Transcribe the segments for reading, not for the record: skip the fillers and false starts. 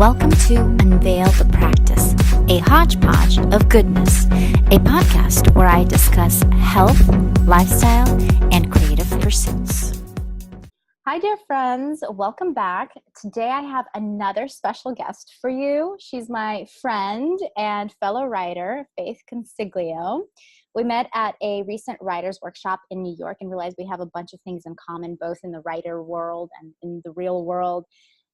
Welcome to Unveil the Practice, a hodgepodge of goodness, a podcast where I discuss health, lifestyle, and creative pursuits. Hi, dear friends. Welcome back. Today I have another special guest for you. She's my friend and fellow writer, Faith Consiglio. We met at a recent writers workshop in New York and realized we have a bunch of things in common, both in the writer world and in the real world.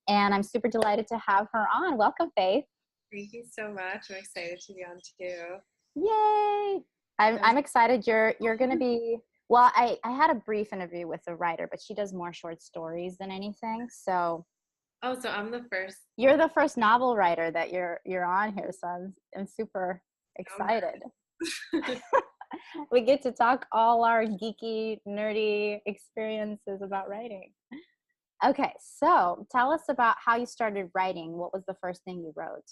And I'm super delighted to have her on. Welcome, Faith. Thank you so much. I'm excited to be on too. Yay! I'm excited. You're going to be. Well, I had a brief interview with a writer, but she does more short stories than anything. So. Oh, so I'm the first. You're the first novel writer that you're on here, so I'm super excited. We get to talk all our geeky, nerdy experiences about writing. Okay, so tell us about how you started writing. What was the first thing you wrote?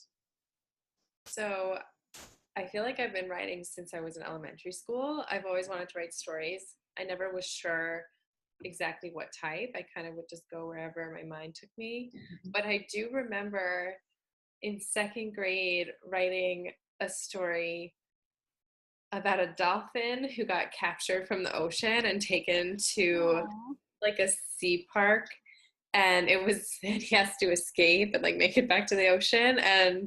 So I feel like I've been writing since I was in elementary school. I've always wanted to write stories. I never was sure exactly what type. I kind of would just go wherever my mind took me. But I do remember in second grade writing a story about a dolphin who got captured from the ocean and taken to like a sea park. And he has to escape and like make it back to the ocean. And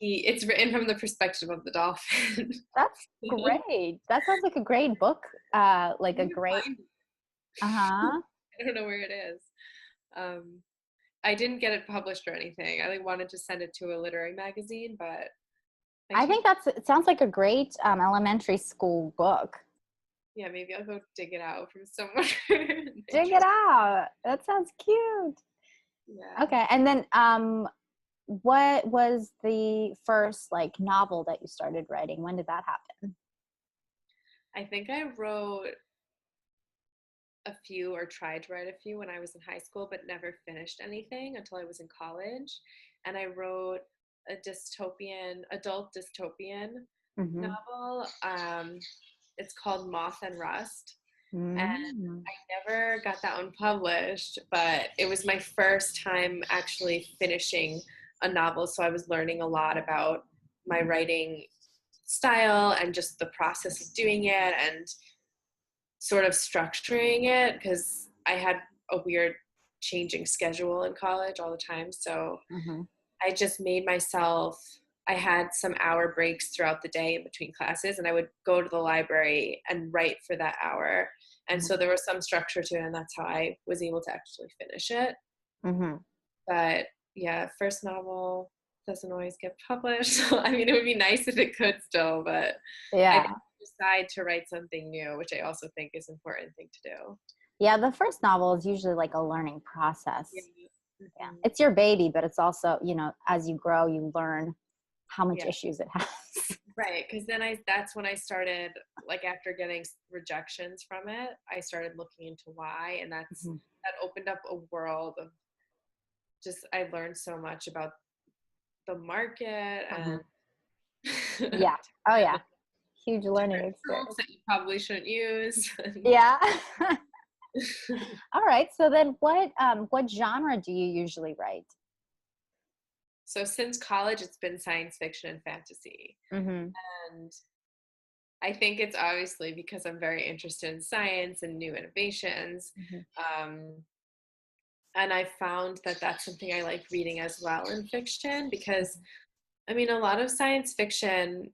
it's written from the perspective of the dolphin. That's great. That sounds like a great book. Like a great. I don't know where it is. I didn't get it published or anything. I wanted to send it to a literary magazine, but I think it sounds like a great elementary school book. Yeah, maybe I'll go dig it out from somewhere. Dig it out. That sounds cute. Yeah. Okay, and then what was the first novel that you started writing? When did that happen? I think I wrote a few or tried to write a few when I was in high school, but never finished anything until I was in college. And I wrote a adult dystopian novel. It's called Moth and Rust. And I never got that one published, but it was my first time actually finishing a novel. So I was learning a lot about my writing style and just the process of doing it and sort of structuring it, because I had a weird changing schedule in college all the time. So I just made I had some hour breaks throughout the day in between classes, and I would go to the library and write for that hour. And so there was some structure to it, and that's how I was able to actually finish it. But yeah, first novel doesn't always get published. I mean, it would be nice if it could still, but I didn't decide to write something new, which I also think is an important thing to do. Yeah, the first novel is usually like a learning process. Yeah. It's your baby, but it's also, as you grow, you learn how much issues it has. Right, because then that's when I started, after getting rejections from it, I started looking into why, and that opened up a world of I learned so much about the market and huge learning experience that you probably shouldn't use. All right, so then what genre do you usually write? So since college, it's been science fiction and fantasy. And I think it's obviously because I'm very interested in science and new innovations. And I found that that's something I like reading as well in fiction, because, I mean, a lot of science fiction,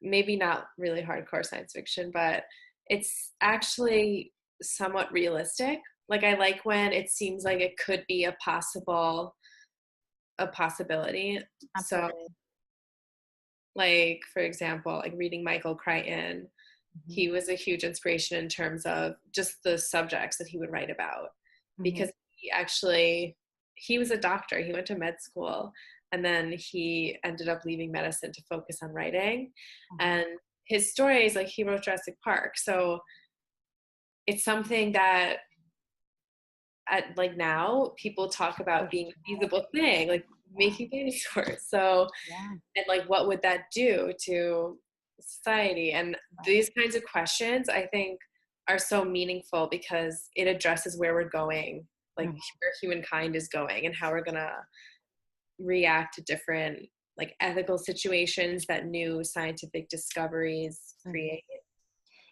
maybe not really hardcore science fiction, but it's actually somewhat realistic. I like when it seems like it could be a possibility. Absolutely. So, for example, reading Michael Crichton, he was a huge inspiration in terms of just the subjects that he would write about, because he was a doctor. He went to med school, and then he ended up leaving medicine to focus on writing. And his stories, he wrote Jurassic Park. So it's something that now people talk about being a feasible thing, making dinosaurs. So, and what would that do to society? And these kinds of questions, I think, are so meaningful because it addresses where we're going like where humankind is going and how we're gonna react to different like ethical situations that new scientific discoveries create.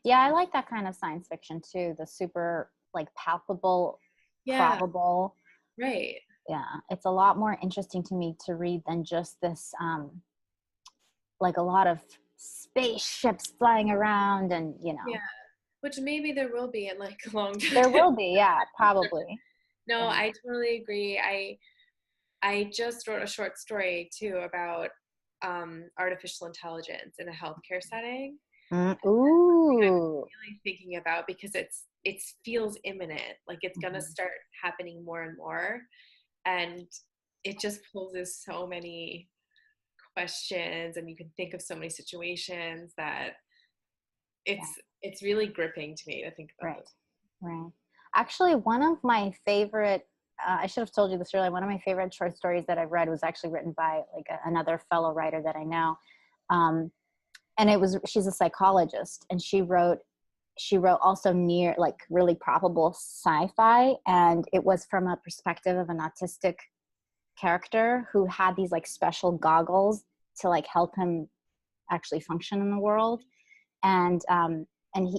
Yeah, I like that kind of science fiction too. The super like palpable, Yeah, probable. right. Yeah, it's a lot more interesting to me to read than just this like a lot of spaceships flying around and Yeah, which maybe there will be in like a long time. There will be, yeah, probably. No, Yeah. I totally agree. I just wrote a short story too about artificial intelligence in a healthcare setting. I'm Ooh. really thinking about because it feels imminent, like it's gonna start happening more and more, and it just poses so many questions, and you can think of so many situations that it's really gripping to me to think about Right. this. Right. Actually, one of my favorite, I should have told you this earlier, one of my favorite short stories that I've read was actually written by like another fellow writer that I know. Um, and she's a psychologist, and she wrote also near like really probable sci-fi, and it was from a perspective of an autistic character who had these like special goggles to like help him actually function in the world. And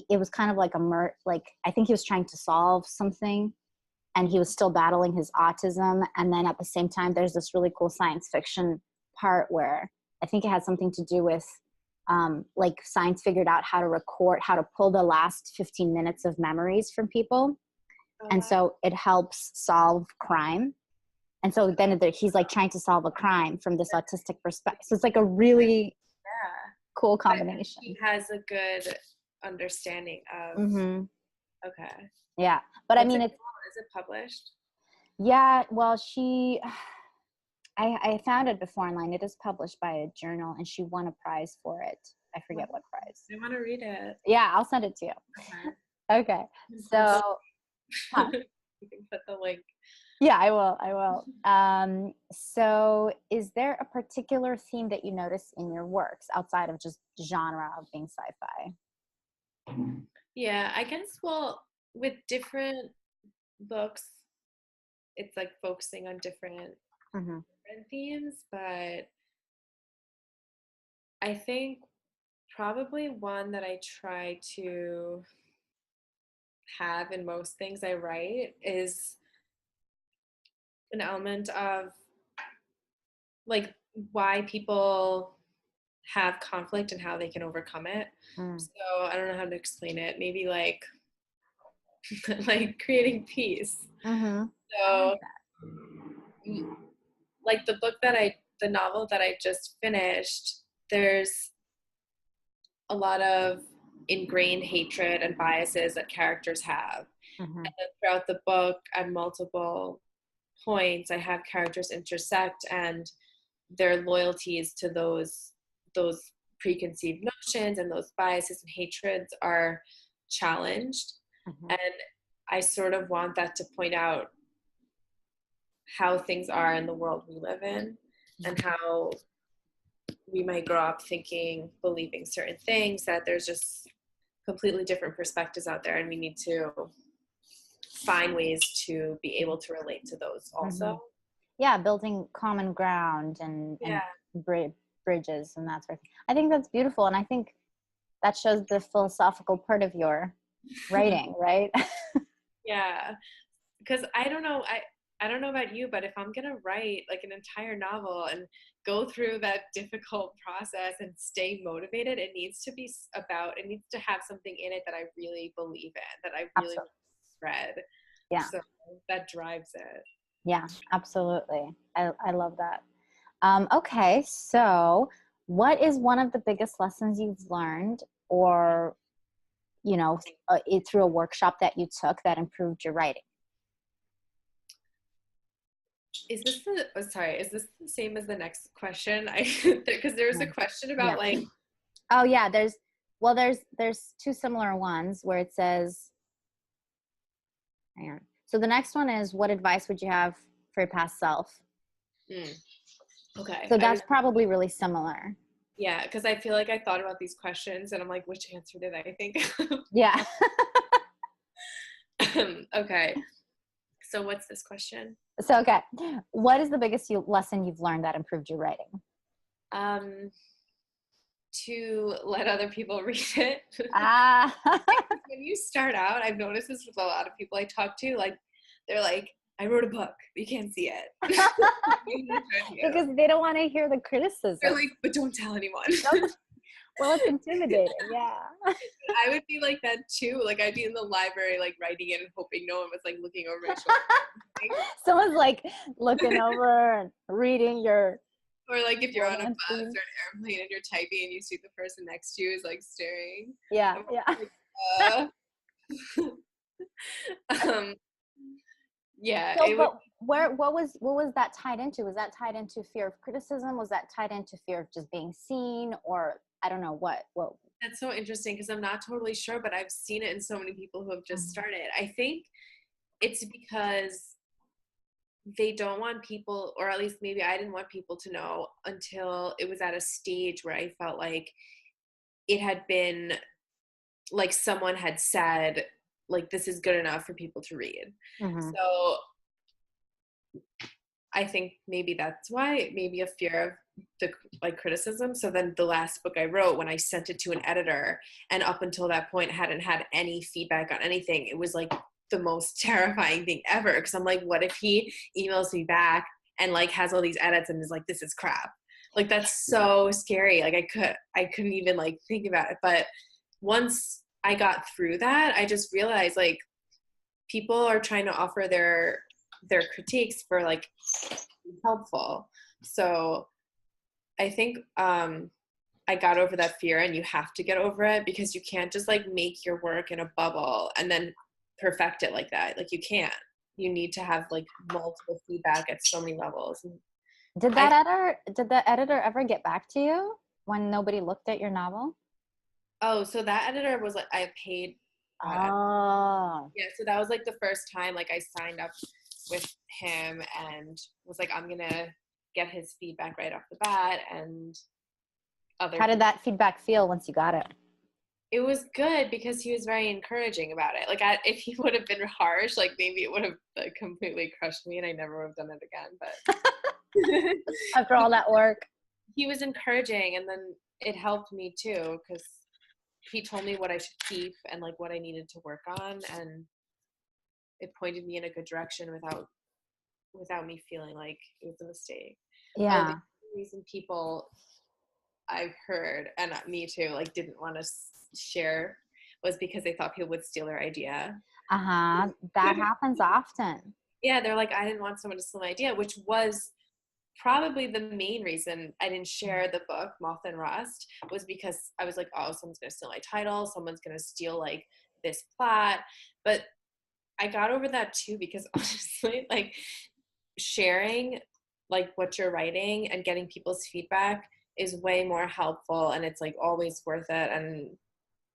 it was kind of like like I think he was trying to solve something, and he was still battling his autism. And then at the same time, there's this really cool science fiction part where I think it had something to do with like science figured out how to pull the last 15 minutes of memories from people. Oh, And wow. so it helps solve crime. And so then he's like trying to solve a crime from this autistic perspective. So it's like a really Yeah. cool But combination. he has a good understanding of. Mm-hmm. Okay. Yeah. But I What's mean, it it's, called? Is it published? yeah, well, I found it before online. It is published by a journal, and she won a prize for it. I Wow. forget what prize. I want to read it. Yeah, I'll send it to you. Okay. Okay. So, huh? You can put the link. Yeah, I will. I will. So is there a particular theme that you notice in your works outside of just genre of being sci-fi? Yeah, I guess, well, with different books, it's like focusing on Mm-hmm. different themes, but I think probably one that I try to have in most things I write is an element of like why people have conflict and how they can overcome it. Mm. So I don't know how to explain it. Maybe like like creating peace. Mm-hmm. I like So like the novel that I just finished, there's a lot of ingrained hatred and biases that characters have. that. Mm-hmm. And then throughout the book, at multiple points, I have characters intersect and their loyalties to those preconceived notions and those biases and hatreds are challenged. Mm-hmm. And I sort of want that to point out how things are in the world we live in and how we might grow up thinking, believing certain things, that there's just completely different perspectives out there, and we need to find ways to be able to relate to those also. Mm-hmm. Yeah, building common ground and Yeah. bridges and that sort of thing. I think that's beautiful, and I think that shows the philosophical part of your writing, right? Yeah. Because I don't know about you, but if I'm gonna write like an entire novel and go through that difficult process and stay motivated, it needs to be it needs to have something in it that I really believe in, that I really Absolutely. read. Yeah. So that drives it. Yeah, absolutely. I love that. Okay, so what is one of the biggest lessons you've learned, or through a workshop that you took that improved your writing? Is this sorry, is this the same as the next question? I because there's a question Yeah. about like, Oh yeah, there's two similar ones where it says, hang on. So the next one is, what advice would you have for your past self? okay, So that's probably really similar. yeah, because I feel like I thought about these questions and I'm like, which answer did I think of? Yeah. Okay. So what's this question? So, okay. What is the biggest lesson you've learned that improved your writing? To let other people read it. Ah. When you start out, I've noticed this with a lot of people I talk to, like, they're like, I wrote a book, but you can't see it. Because they don't want to hear the They're criticism. like, but don't tell anyone. Well, it's intimidating. Yeah. I would be like that too. Like, I'd be in the library, like, writing it and hoping no one was, like, looking over my shoulder. Someone's like looking over and reading your. Or like if you're on a bus or thing. an airplane and you're typing and you see the person next to you is like staring. Yeah, yeah. Like, yeah. So, but what was that tied into? Was that tied into fear of criticism? Was that tied into fear of just being seen, or I don't know what? That's so interesting because I'm not totally sure, but I've seen it in so many people who have just started. I think it's because they don't want people, or at least maybe I didn't want people to know until it was at a stage where I felt like it had been, like, someone had said, like, this is good enough for people to read. Mm-hmm. So I think maybe that's why, maybe a fear of the, like, criticism. So then the last book I wrote, when I sent it to an editor, and up until that point hadn't had any feedback on anything, it was like the most terrifying thing ever, because I'm like, what if he emails me back and, like, has all these edits and is like, this is crap? Like, that's so scary. Like, I couldn't even, like, think about it. But once I got through that, I just realized, like, people are trying to offer their critiques for, like, helpful. So I think I got over that fear, and you have to get over it, because you can't just, like, make your work in a bubble and then perfect it like that. Like, you can't. You need to have, like, multiple feedback at so many levels. Did the editor ever get back to you when nobody looked at your novel? Oh, so that editor was, like, I paid. Oh. Yeah, so that was, like, the first time, like, I signed up with him and was like, I'm gonna get his feedback right off the bat. And How did that feedback feel once you got it? It was good because he was very encouraging about it. Like, if he would have been harsh, like, maybe it would have, like, completely crushed me and I never would have done it again. But after all that work, he was encouraging, and then it helped me too, because he told me what I should keep and, like, what I needed to work on, and it pointed me in a good direction without me feeling like it was a mistake. Yeah. The reason people, I've heard, and me too, like, didn't want to share was because they thought people would steal their idea. That happens often. Yeah, they're like, I didn't want someone to steal my idea, which was probably the main reason I didn't share the book, Moth and Rust, was because I was like, oh, someone's going to steal my title. Someone's going to steal, like, this plot. But I got over that too, because honestly, like, sharing, like, what you're writing and getting people's feedback is way more helpful, and it's, like, always worth it. And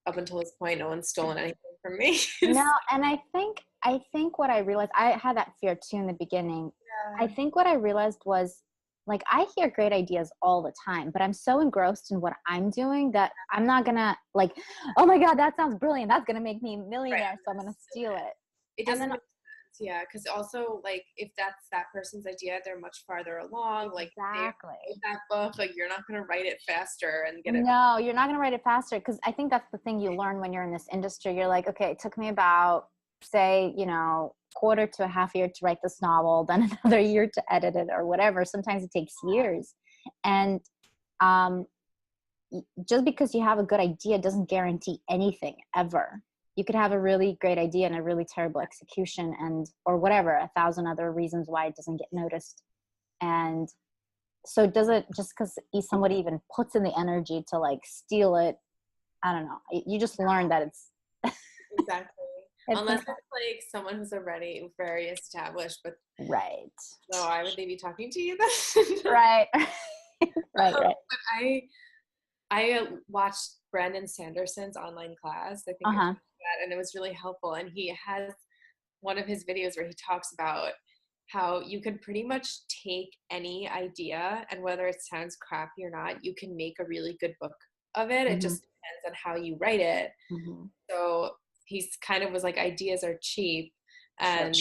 up until this point, no one's stolen anything from me. No, and I think what I realized, I had that fear too in the beginning. Yeah. I think what I realized was, like, I hear great ideas all the time, but I'm so engrossed in what I'm doing that I'm not gonna, like, oh my God, that sounds brilliant, that's gonna make me a millionaire, right, so I'm gonna steal it. It doesn't make sense, yeah, because also, like, if that's that person's idea, they're much farther along. Like, exactly. That book, like, you're not gonna write it faster and get it. No, you're not gonna write it faster, because I think that's the thing you learn when you're in this industry. You're like, okay, it took me about, say, quarter to a half year to write this novel, then another year to edit it or whatever. Sometimes it takes years. And just because you have a good idea doesn't guarantee anything ever. You could have a really great idea and a really terrible execution, and or whatever, 1,000 other reasons why it doesn't get noticed. And so does it, just because somebody even puts in the energy to, like, steal it, I don't know. You just learn that it's exactly. Unless it's, like, someone who's already very established, but right. So why would they be talking to you then? Right. Right. But I watched Brandon Sanderson's online class. I think I that, and it was really helpful. And he has one of his videos where he talks about how you can pretty much take any idea, and whether it sounds crappy or not, you can make a really good book of it. It just depends on how you write it. So he's kind of was like, ideas are cheap, and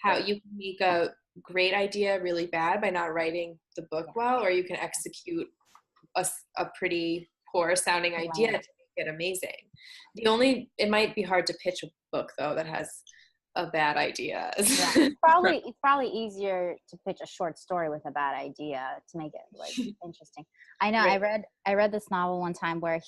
how you can make a great idea really bad by not writing the book well, or you can execute a pretty poor sounding idea to make it amazing. It might be hard to pitch a book though that has a bad idea. Yeah, it's probably easier to pitch a short story with a bad idea to make it like interesting. I know. Right. I read this novel one time where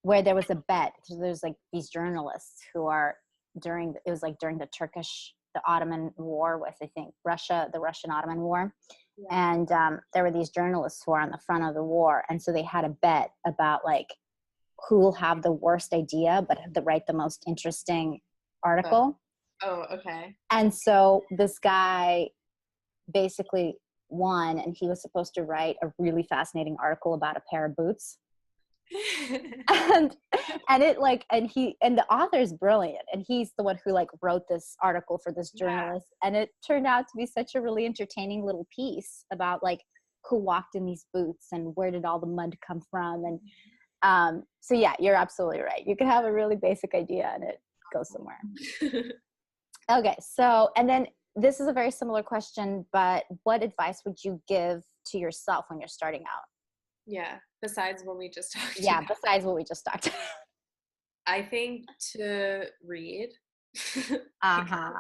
where there was a bet. So there's like these journalists who are during the Ottoman War with, I think, the Russian Ottoman War. Yeah. And there were these journalists who are on the front of the war. And so they had a bet about like who will have the worst idea, but write the most interesting article. Oh, okay. And so this guy basically won, and he was supposed to write a really fascinating article about a pair of boots. and the author's brilliant, and he's the one who like wrote this article for this journalist. Yeah. And it turned out to be such a really entertaining little piece about like who walked in these boots and where did all the mud come from. And so yeah, you're absolutely right. You can have a really basic idea and it goes somewhere. Okay, so and then this is a very similar question, but what advice would you give to yourself when you're starting out? Yeah, besides what we just talked about. Yeah, besides what we just talked about. I think to read. Uh-huh.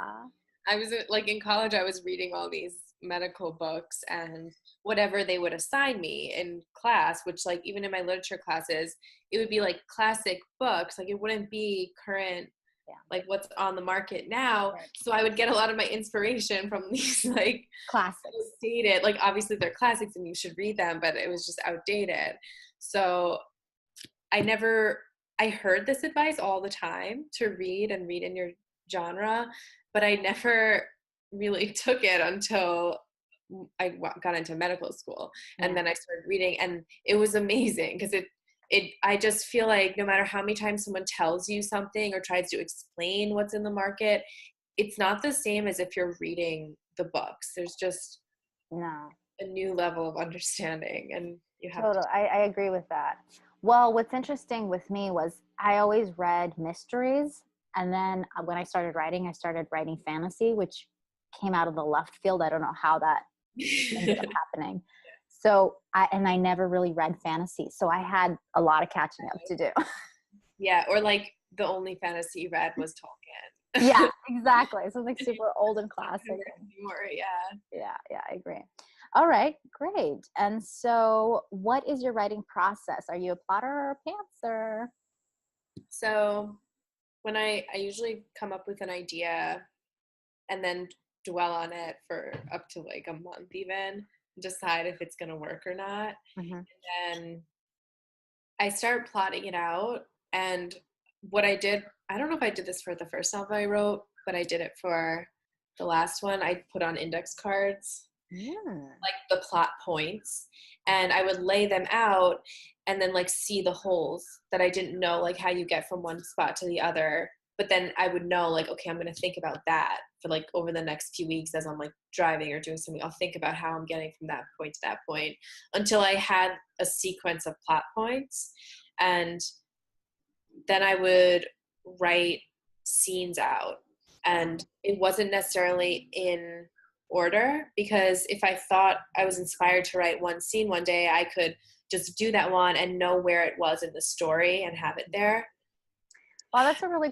I was like in college, I was reading all these medical books and whatever they would assign me in class, which like even in my literature classes, it would be like classic books. Like it wouldn't be current, like what's on the market now. Right. So I would get a lot of my inspiration from these like classics, outdated, like obviously they're classics and you should read them, but it was just outdated. So I heard this advice all the time to read and read in your genre, but I never really took it until I got into medical school. And then I started reading, and it was amazing because I just feel like no matter how many times someone tells you something or tries to explain what's in the market, it's not the same as if you're reading the books. There's just a new level of understanding, and you have I agree with that. Well, what's interesting with me was I always read mysteries, and then when I started writing fantasy, which came out of the left field. I don't know how that ended up happening. So I never really read fantasy. So I had a lot of catching up to do. Yeah. Or like the only fantasy you read was Tolkien. Yeah, exactly. Something super old and classic. Yeah, I agree. All right, great. And so what is your writing process? Are you a plotter or a pantser? So when I usually come up with an idea and then dwell on it for up to like a month even, decide if it's going to work or not. Mm-hmm. And then I start plotting it out. And what I did, I don't know if I did this for the first novel I wrote, but I did it for the last one. I put on index cards, like the plot points, and I would lay them out and then like see the holes that I didn't know, like how you get from one spot to the other. But then I would know like, okay, I'm going to think about that for like over the next few weeks as I'm like driving or doing something. I'll think about how I'm getting from that point to that point until I had a sequence of plot points. And then I would write scenes out. And it wasn't necessarily in order, because if I thought I was inspired to write one scene one day, I could just do that one and know where it was in the story and have it there. Wow, that's a very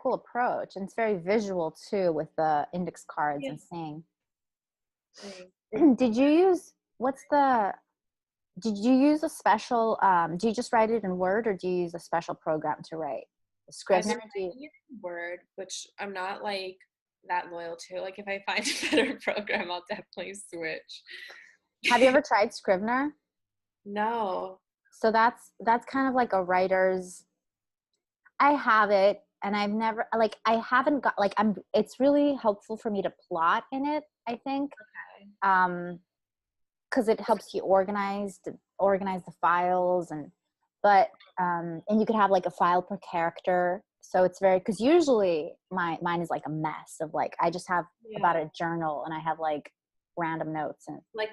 cool approach. And it's very visual too, with the index cards and seeing. Did you use a special, do you just write it in Word, or do you use a special program to write? Scrivener? Word, which I'm not like that loyal to. Like if I find a better program, I'll definitely switch. Have you ever tried Scrivener? No. So that's kind of like a writer's, I have it, and I've never, like, I haven't got, like, it's really helpful for me to plot in it, I think. Okay. Because it helps you organize the files, and you could have like a file per character. So it's because usually mine is like a mess of like, I just have about a journal and I have like random notes and like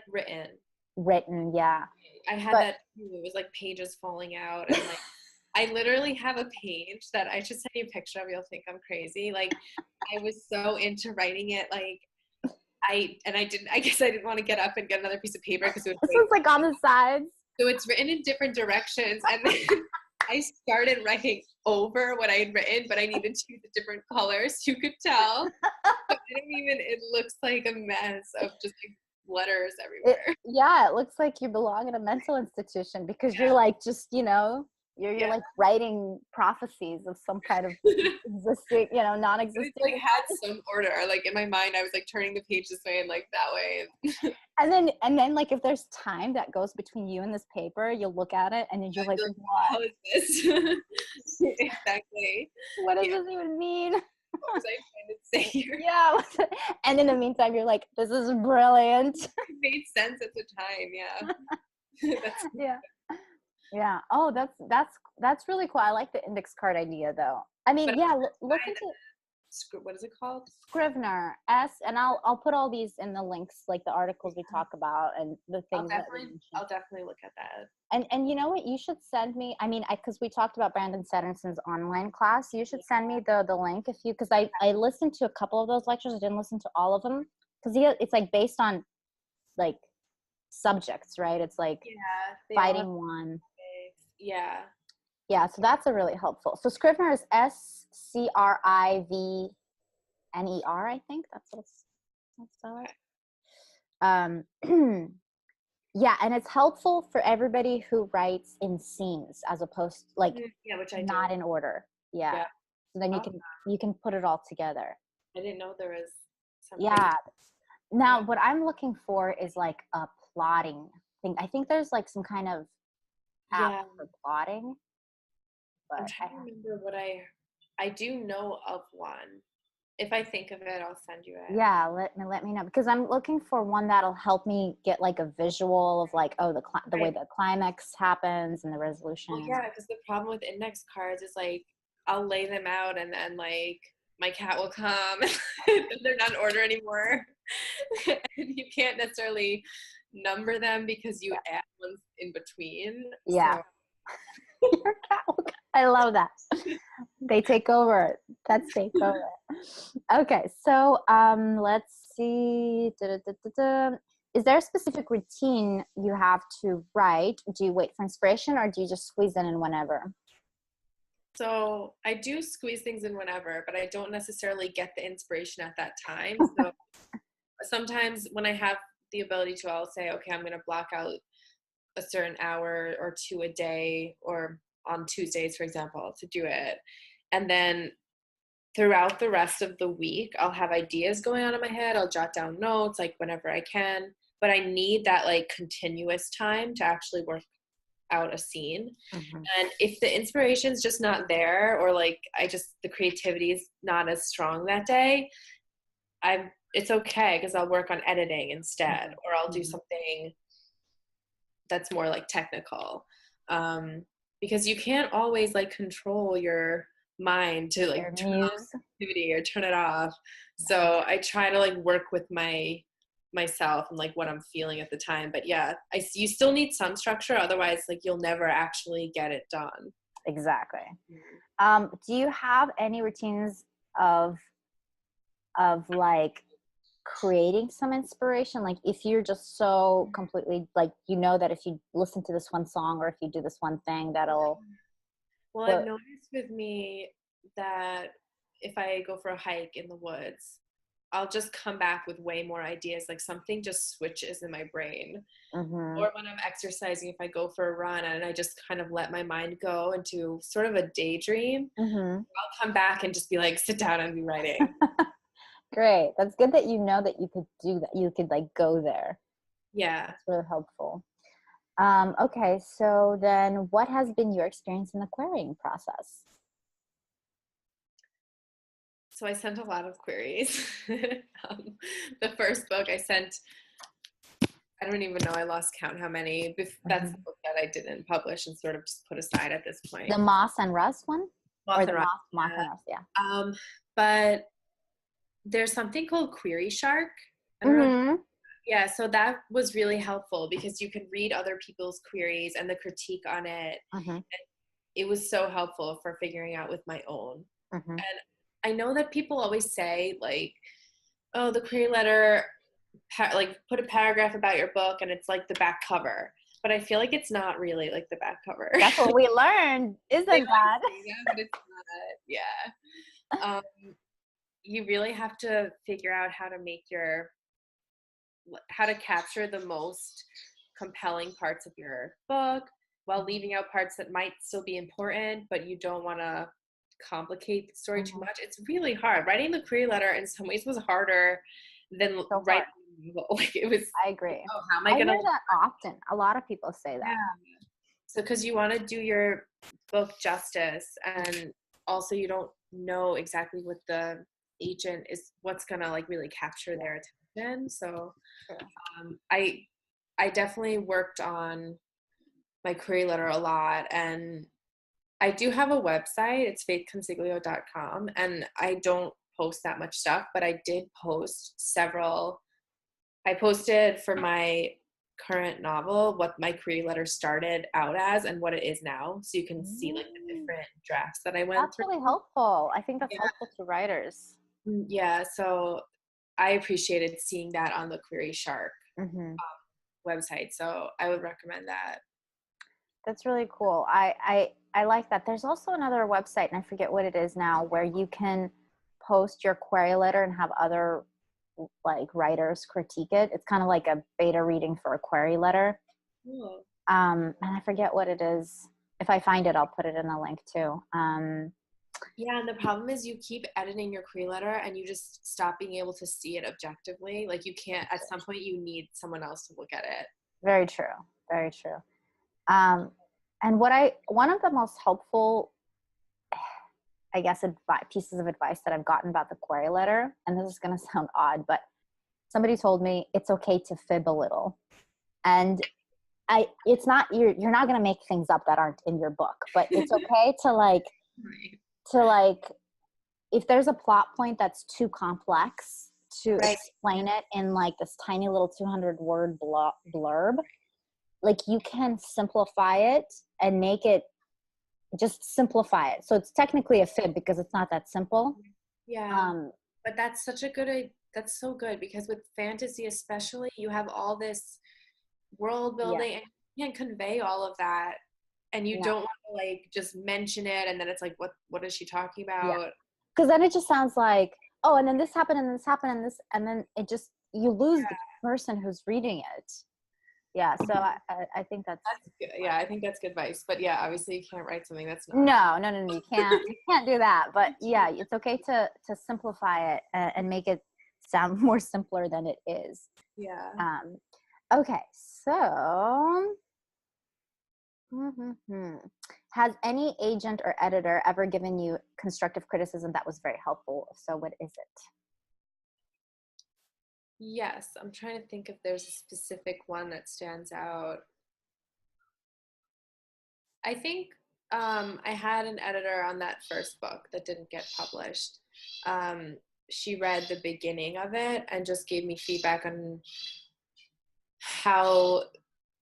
written. Yeah. I had that too. It was like pages falling out, and like I literally have a page that I should send you a picture of. You'll think I'm crazy. Like, I was so into writing it. Like, I guess I didn't want to get up and get another piece of paper because it This would was like on the sides. so it's written in different directions. And then I started writing over what I had written, but I needed to use the different colors. You could tell. But it looks like a mess of just like letters everywhere. It looks like you belong in a mental institution because you're like, just, you're like writing prophecies of some kind of existing, non-existing. It like had some order. Like in my mind, I was like turning the page this way and like that way. And then like if there's time that goes between you and this paper, you'll look at it and then you're like, what? How is this? Exactly. What does this even mean? What was I trying to say here? Yeah. And in the meantime, you're like, this is brilliant. It made sense at the time. Yeah. Yeah. Oh, that's really cool. I like the index card idea though. I mean, look into what is it called? Scrivener and I'll put all these in the links, like the articles we talk about and the things I'll definitely look at that. And you know what, you should send me, I mean, because we talked about Brandon Sanderson's online class, you should send me the link because I listened to a couple of those lectures. I didn't listen to all of them because it's like based on like subjects, right? It's like fighting one. Yeah, so that's a really helpful. So Scrivener is Scrivener, I think that's what it's yeah, and it's helpful for everybody who writes in scenes as opposed to like which I not do. in order. Yeah. So then you can put it all together. I didn't know there was something. Yeah. Now what I'm looking for is like a plotting thing. I think there's like some kind of app for plotting. But I'm trying to remember what I do know of one. If I think of it, I'll send you it. Yeah, let me know because I'm looking for one that'll help me get like a visual of like the way the climax happens and the resolution. Well, yeah, because the problem with index cards is like I'll lay them out and then like my cat will come and they're not in order anymore. And you can't necessarily number them because you add ones in between. Yeah. So. Your cat will come. I love that. They take over. Pets take over. Okay, so let's see. Is there a specific routine you have to write? Do you wait for inspiration or do you just squeeze in whenever? So I do squeeze things in whenever, but I don't necessarily get the inspiration at that time. So sometimes when I have the ability to, I'll say, okay, I'm going to block out a certain hour or two a day or on Tuesdays, for example, to do it. And then throughout the rest of the week, I'll have ideas going on in my head. I'll jot down notes like whenever I can, but I need that like continuous time to actually work out a scene. Mm-hmm. And if the inspiration's just not there or like the creativity is not as strong that day, it's okay because I'll work on editing instead, or I'll do something that's more like technical. Because you can't always like control your mind to like turn on activity or turn it off. So I try to like work with myself and like what I'm feeling at the time. But yeah, you still need some structure. Otherwise, like you'll never actually get it done. Exactly. Do you have any routines of like creating some inspiration? Like if you're just so completely like, that if you listen to this one song or if you do this one thing, that'll. Well, I've noticed with me that if I go for a hike in the woods, I'll just come back with way more ideas. Like something just switches in my brain. Mm-hmm. Or when I'm exercising, if I go for a run and I just kind of let my mind go into sort of a daydream, I'll come back and just be like, sit down and be writing. Great. That's good that that you could do that. You could like go there. Yeah. It's really helpful. Okay. So then what has been your experience in the querying process? So I sent a lot of queries. The first book I sent, I don't even know, I lost count how many. That's the book that I didn't publish and sort of just put aside at this point. The Moss and Rust one? Moss and Rust. Moss and Rust, yeah. But there's something called Query Shark. I don't know. Yeah, so that was really helpful because you can read other people's queries and the critique on it. And it was so helpful for figuring out with my own. Mm-hmm. And I know that people always say like, oh, the query letter, like put a paragraph about your book and it's like the back cover. But I feel like it's not really like the back cover. That's what we learned, isn't that? But it's not. Yeah. You really have to figure out how to capture the most compelling parts of your book while leaving out parts that might still be important, but you don't want to complicate the story too much. It's really hard. Writing the query letter in some ways was harder than writing the novel. Like it was. I agree. Oh, how am I gonna? Hear that often. A lot of people say that. Yeah. So, because you want to do your book justice, and also you don't know exactly what the agent is, what's gonna like really capture their attention. So, I definitely worked on my query letter a lot, and I do have a website. It's faithconsiglio.com, and I don't post that much stuff, but I did post several. I posted for my current novel what my query letter started out as and what it is now, so you can see like the different drafts that I went That's through. really helpful. I think that's helpful to writers. Yeah, so I appreciated seeing that on the Query Shark website, so I would recommend that. That's really cool. I like that. There's also another website, and I forget what it is now, where you can post your query letter and have other like writers critique it. It's kind of like a beta reading for a query letter. Cool. And I forget what it is. If I find it, I'll put it in the link too. Yeah, and the problem is you keep editing your query letter and you just stop being able to see it objectively. Like you can't, at some point you need someone else to look at it. Very true. Very true. And one of the most helpful, I guess, pieces of advice that I've gotten about the query letter, and this is going to sound odd, but somebody told me it's okay to fib a little. And it's not, you're not going to make things up that aren't in your book, but it's okay to if there's a plot point that's too complex to explain it in like this tiny little 200 word blurb, like you can simplify it and make it, just simplify it. So it's technically a fib because it's not that simple. Yeah. But that's that's so good, because with fantasy especially, you have all this world building and you can't convey all of that, and you don't want to like just mention it and then it's like what is she talking about? Because then it just sounds like, oh, and then this happened and this happened and this, and then it just, you lose the person who's reading it. Yeah, so I think that's good. Yeah, I think that's good advice. But yeah, obviously you can't write something that's not. No, you can't do that. But yeah, it's okay to simplify it and make it sound more simpler than it is. Yeah. Okay, so has any agent or editor ever given you constructive criticism that was very helpful? If so, what is it? Yes, I'm trying to think if there's a specific one that stands out. I think I had an editor on that first book that didn't get published. She read the beginning of it and just gave me feedback on how,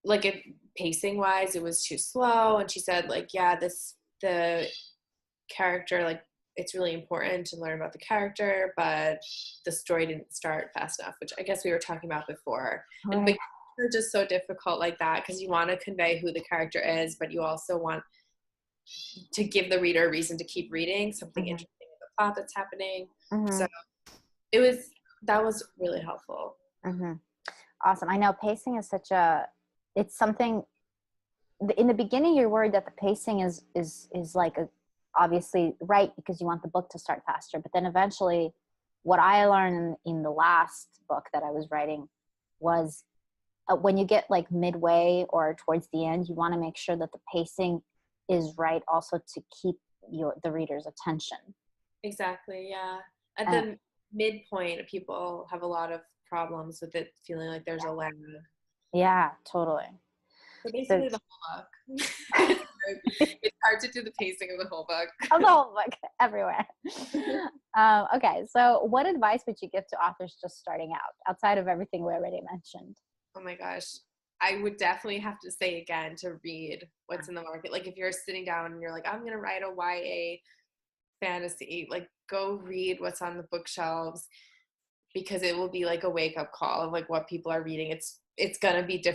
like, it pacing wise, it was too slow. And she said, like, yeah, the character, like, it's really important to learn about the character, but the story didn't start fast enough, which I guess we were talking about before. Right. And they're just so difficult like that, because you want to convey who the character is, but you also want to give the reader a reason to keep reading something interesting in the plot that's happening. So that was really helpful. Awesome. I know pacing is it's something, in the beginning you're worried that the pacing is like obviously right, because you want the book to start faster, but then eventually what I learned in the last book that I was writing was when you get like midway or towards the end, you want to make sure that the pacing is right also to keep the reader's attention. Exactly. Yeah. At the midpoint, people have a lot of problems with it feeling like there's a lag. Yeah, totally. So basically the whole book. It's hard to do the pacing of the whole book. Of the whole book, everywhere. Okay, so what advice would you give to authors just starting out, outside of everything we already mentioned? Oh my gosh. I would definitely have to say again to read what's in the market. Like if you're sitting down and you're like, I'm gonna write a YA fantasy, like go read what's on the bookshelves, because it will be like a wake up call of like what people are reading. It's gonna be different